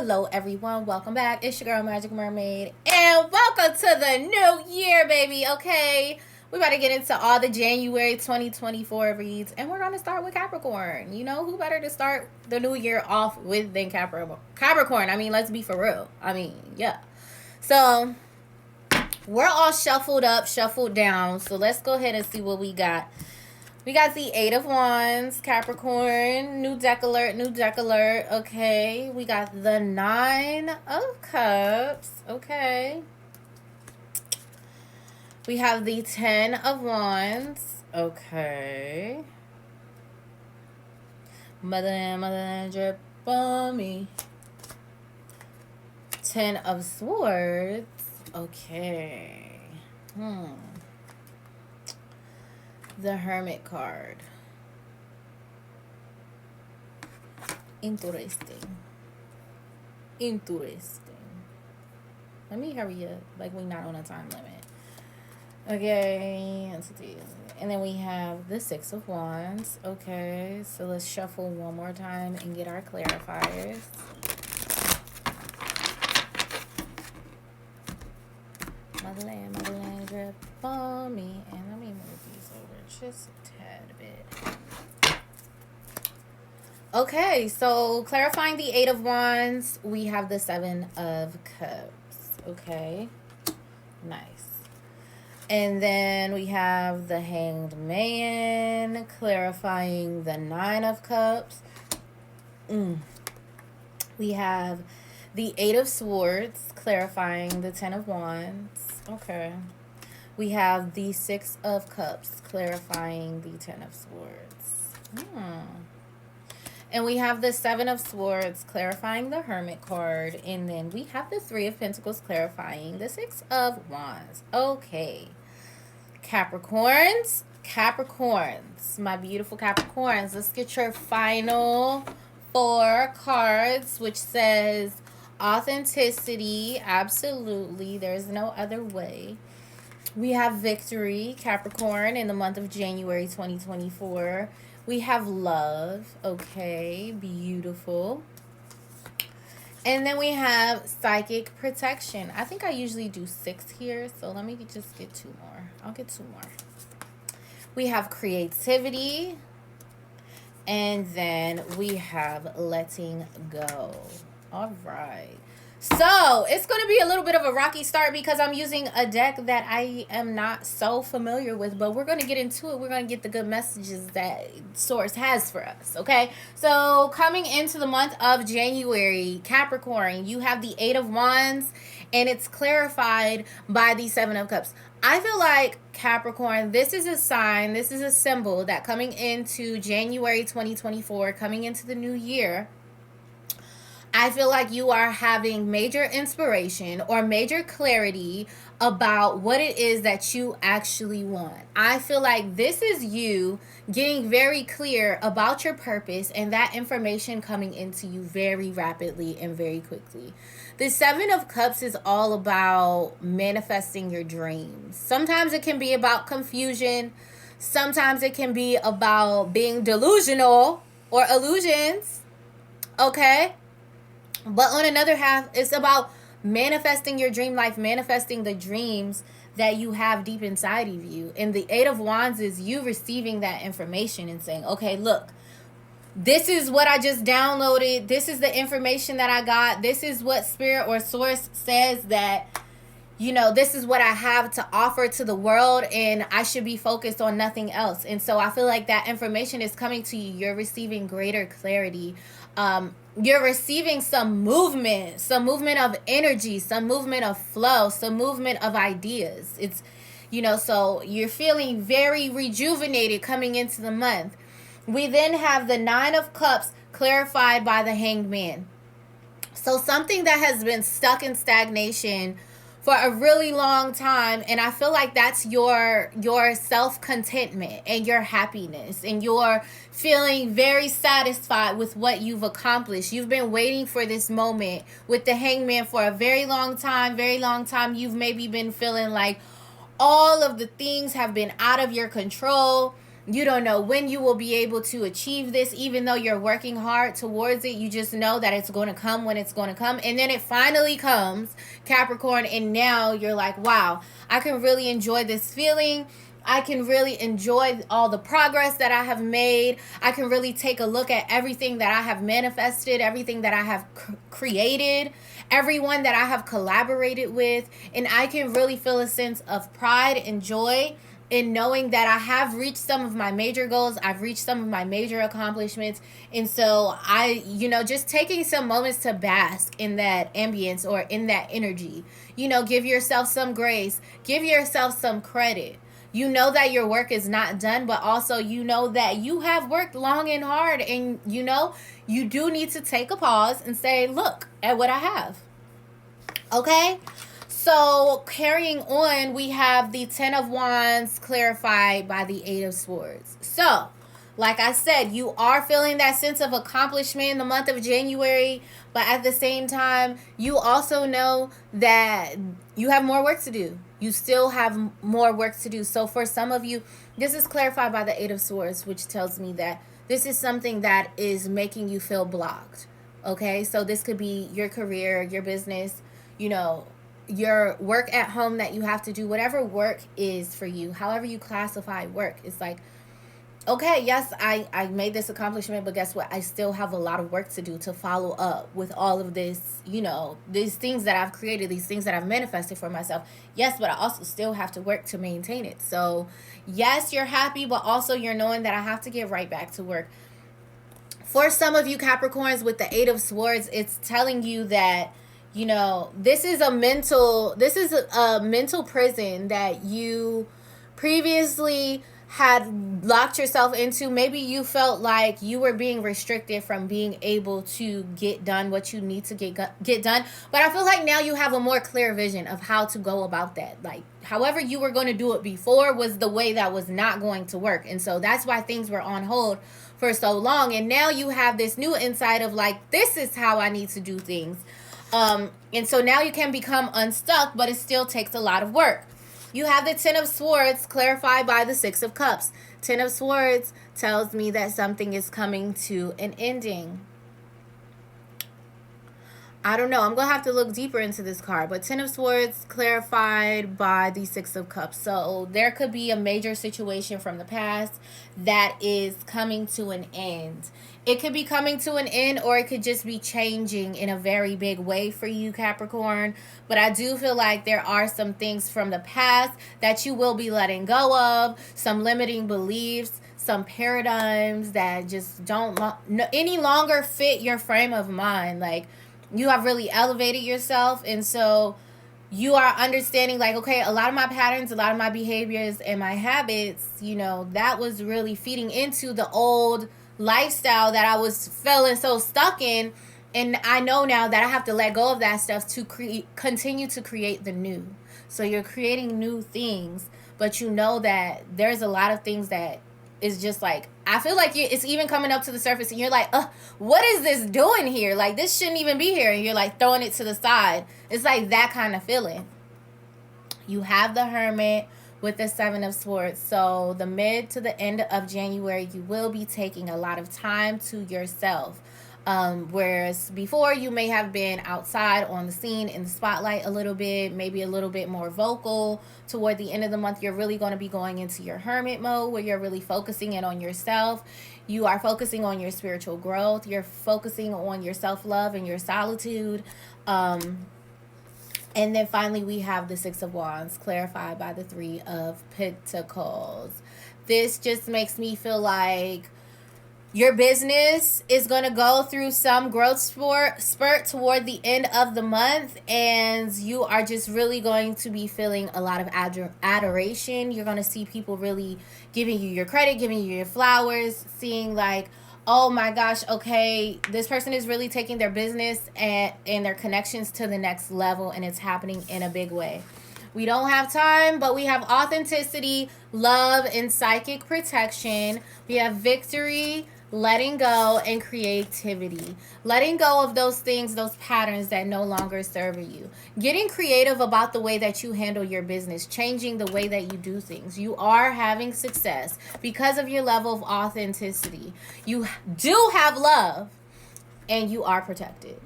Hello everyone, welcome back. It's your girl Magic Mermaid, and welcome to the new year, baby. Okay, we about to get into all the January 2024 reads, and we're gonna start with Capricorn. You know, who better to start the new year off with than Capricorn? I mean, let's be for real. I mean, yeah. So we're all shuffled up, shuffled down. So let's go ahead and see what we got. We got the Eight of Wands, Capricorn, new deck alert, okay. We got the Nine of Cups, okay. We have the Ten of Wands, okay. Motherland, drip on me. Ten of Swords, okay. The Hermit card. Interesting. Let me hurry up. Like, we're not on a time limit. Okay. And then we have the Six of Wands. Okay. So let's shuffle one more time and get our clarifiers. Motherland, drip on me. And let me move these over just a tad bit. Okay, so clarifying the Eight of Wands, we have the Seven of Cups. Okay, nice. And then we have the Hanged Man, clarifying the Nine of Cups. We have the Eight of Swords, clarifying the Ten of Wands. Okay. We have the Six of Cups, clarifying the Ten of Swords. And we have the Seven of Swords, clarifying the Hermit card. And then we have the Three of Pentacles, clarifying the Six of Wands. Okay. Capricorns, my beautiful Capricorns. Let's get your final 4 cards, which says authenticity. Absolutely. There's no other way. We have victory, Capricorn, in the month of January 2024. We have love. Okay, beautiful. And then we have psychic protection. I think I usually do 6 here, so let me just get 2 more. I'll get 2 more. We have creativity. And then we have letting go. All right. So, it's going to be a little bit of a rocky start because I'm using a deck that I am not so familiar with, but we're going to get into it. We're going to get the good messages that Source has for us, okay? So, coming into the month of January, Capricorn, you have the Eight of Wands, and it's clarified by the Seven of Cups. I feel like, Capricorn, this is a sign, this is a symbol that coming into January 2024, coming into the new year, I feel like you are having major inspiration or major clarity about what it is that you actually want. I feel like this is you getting very clear about your purpose and that information coming into you very rapidly and very quickly. The Seven of Cups is all about manifesting your dreams. Sometimes it can be about confusion. Sometimes it can be about being delusional or illusions. Okay? But on another half, it's about manifesting your dream life, manifesting the dreams that you have deep inside of you. And the Eight of Wands is you receiving that information and saying, okay, look, this is what I just downloaded. This is the information that I got. This is what Spirit or Source says that, you know, this is what I have to offer to the world, and I should be focused on nothing else. And so I feel like that information is coming to you. You're receiving greater clarity. You're receiving some movement of energy, some movement of flow, some movement of ideas. It's, you know, so you're feeling very rejuvenated coming into the month. We then have the Nine of Cups clarified by the Hanged Man. So something that has been stuck in stagnation for a really long time, and I feel like that's your self-contentment and your happiness, and you're feeling very satisfied with what you've accomplished. You've been waiting for this moment with the Hangman for a very long time. You've maybe been feeling like all of the things have been out of your control. You don't know when you will be able to achieve this, even though you're working hard towards it. You just know that it's going to come when it's going to come. And then it finally comes, Capricorn. And now you're like, wow, I can really enjoy this feeling. I can really enjoy all the progress that I have made. I can really take a look at everything that I have manifested, everything that I have created, everyone that I have collaborated with. And I can really feel a sense of pride and joy in knowing that I have reached some of my major goals. I've reached some of my major accomplishments. And so just taking some moments to bask in that ambience or in that energy. Give yourself some grace. Give yourself some credit. You know that your work is not done, but also you know that you have worked long and hard. And, you do need to take a pause and say, look at what I have. Okay? So, carrying on, we have the Ten of Wands clarified by the Eight of Swords. So, like I said, you are feeling that sense of accomplishment in the month of January, but at the same time, you also know that you have more work to do. You still have more work to do. So for some of you, this is clarified by the Eight of Swords, which tells me that this is something that is making you feel blocked. Okay, so this could be your career, your business, your work at home that you have to do, whatever work is for you, however you classify work. It's like, okay, yes, I made this accomplishment, but guess what? I still have a lot of work to do to follow up with all of this, these things that I've created, these things that I've manifested for myself. Yes, but I also still have to work to maintain it. So, yes, you're happy, but also you're knowing that I have to get right back to work. For some of you Capricorns with the Eight of Swords, it's telling you that, this is a mental prison that you previously had locked yourself into. Maybe you felt like you were being restricted from being able to get done what you need to get done. But I feel like now you have a more clear vision of how to go about that. Like, however you were going to do it before was the way that was not going to work. And so that's why things were on hold for so long. And now you have this new insight of like, this is how I need to do things. And so now you can become unstuck, but it still takes a lot of work. You have the Ten of Swords clarified by the Six of Cups. Ten of Swords tells me that something is coming to an ending. I don't know. I'm going to have to look deeper into this card. But Ten of Swords clarified by the Six of Cups. So there could be a major situation from the past that is coming to an end. It could be coming to an end, or it could just be changing in a very big way for you, Capricorn. But I do feel like there are some things from the past that you will be letting go of. Some limiting beliefs, some paradigms that just don't any longer fit your frame of mind. Like, you have really elevated yourself, and so you are understanding like, okay, a lot of my patterns, a lot of my behaviors and my habits, that was really feeding into the old lifestyle that I was feeling so stuck in. And I know now that I have to let go of that stuff to continue to create the new. So you're creating new things, but you know that there's a lot of things that is just like, I feel like it's even coming up to the surface and you're like, what is this doing here? Like, this shouldn't even be here. And you're like throwing it to the side. It's like that kind of feeling. You have the Hermit with the Seven of Swords. So the mid to the end of January, you will be taking a lot of time to yourself. Whereas before you may have been outside on the scene in the spotlight a little bit, maybe a little bit more vocal. Toward the end of the month, you're really going to be going into your hermit mode where you're really focusing in on yourself. You are focusing on your spiritual growth. You're focusing on your self-love and your solitude. And then finally, we have the Six of Wands clarified by the Three of Pentacles. This just makes me feel like your business is going to go through some growth spurt toward the end of the month, and you are just really going to be feeling a lot of adoration. You're going to see people really giving you your credit, giving you your flowers, seeing like, oh my gosh, okay, this person is really taking their business and their connections to the next level, and it's happening in a big way. We don't have time, but we have authenticity, love, and psychic protection. We have victory, letting go, and creativity. Letting go of those things, those patterns that no longer serve you. Getting creative about the way that you handle your business, changing the way that you do things. You are having success because of your level of authenticity. You do have love, and you are protected.